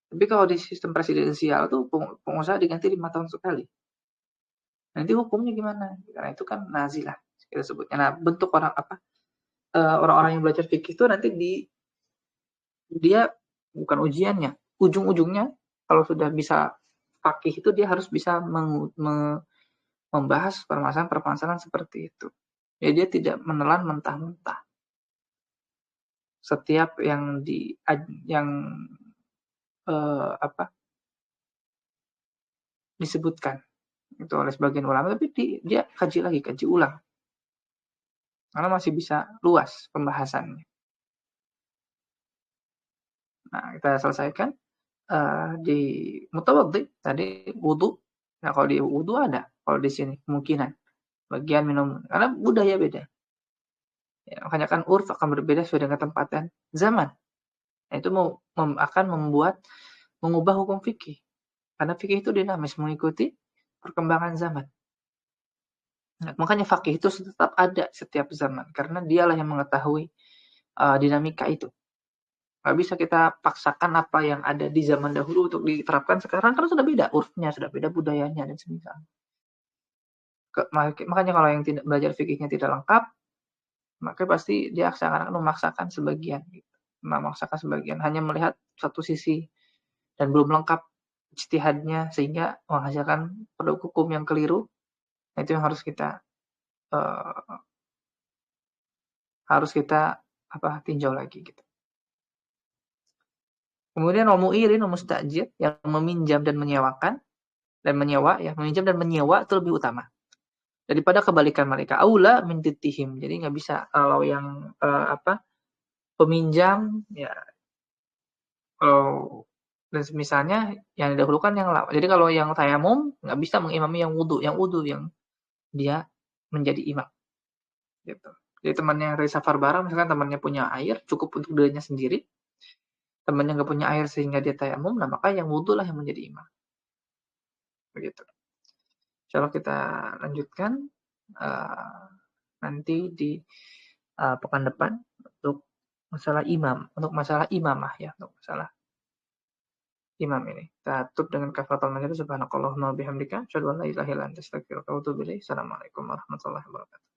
Tapi kalau di sistem presidensial tuh penguasa diganti 5 tahun sekali. Nanti hukumnya gimana? Karena itu kan nazilah kita sebutnya. Nah, bentuk orang-orang yang belajar fikih itu nanti dia bukan ujiannya, ujung-ujungnya kalau sudah bisa fakih itu dia harus bisa membahas permasalahan seperti itu. Ya dia tidak menelan mentah-mentah. Setiap yang disebutkan itu oleh sebagian ulama, tapi dia kaji ulang. Karena masih bisa luas pembahasannya. Nah, kita selesaikan di mutawaddi tadi wudu. Nah, kalau di wudu ada, kalau di sini kemungkinan bagian minum karena budaya beda. Ya, makanya kan urf akan berbeda sesuai dengan tempat dan zaman. Nah, itu akan mengubah hukum fikih. Karena fikih itu dinamis mengikuti perkembangan zaman. Nah, makanya fakih itu tetap ada setiap zaman karena dialah yang mengetahui dinamika itu. Nggak bisa kita paksakan apa yang ada di zaman dahulu untuk diterapkan sekarang karena sudah beda urfnya, sudah beda budayanya dan semisal. Makanya kalau yang tidak belajar fikihnya tidak lengkap, maka pasti dia akan memaksakan sebagian, hanya melihat satu sisi dan belum lengkap ijtihadnya sehingga menghasilkan produk hukum yang keliru. Nah, itu yang harus kita tinjau lagi gitu. Kemudian mu'irin wa mustajir yang meminjam dan menyewakan dan menyewa ya, meminjam dan menyewa itu lebih utama daripada kebalikan mereka. Aula min tittihim. Jadi nggak bisa kalau yang peminjam ya kalau dan misalnya yang didahulukan yang lawan. Jadi kalau yang tayamum nggak bisa mengimami yang wudu yang dia menjadi imam. Gitu. Jadi temannya dari safar bareng misalkan temannya punya air cukup untuk dirinya sendiri. Temannya nggak punya air sehingga dia tayamum, nah maka yang wudu lah yang menjadi imam. Begitu. Coba kita lanjutkan. nanti di pekan depan untuk masalah imamah ya, untuk masalah imam ini. Kita tutup dengan kafaratul majlis. Subhanakallahumma wa bihamdika, asyhadu an la ilaha illa anta, astaghfiruka wa atubu ilaik. Assalamualaikum warahmatullahi wabarakatuh.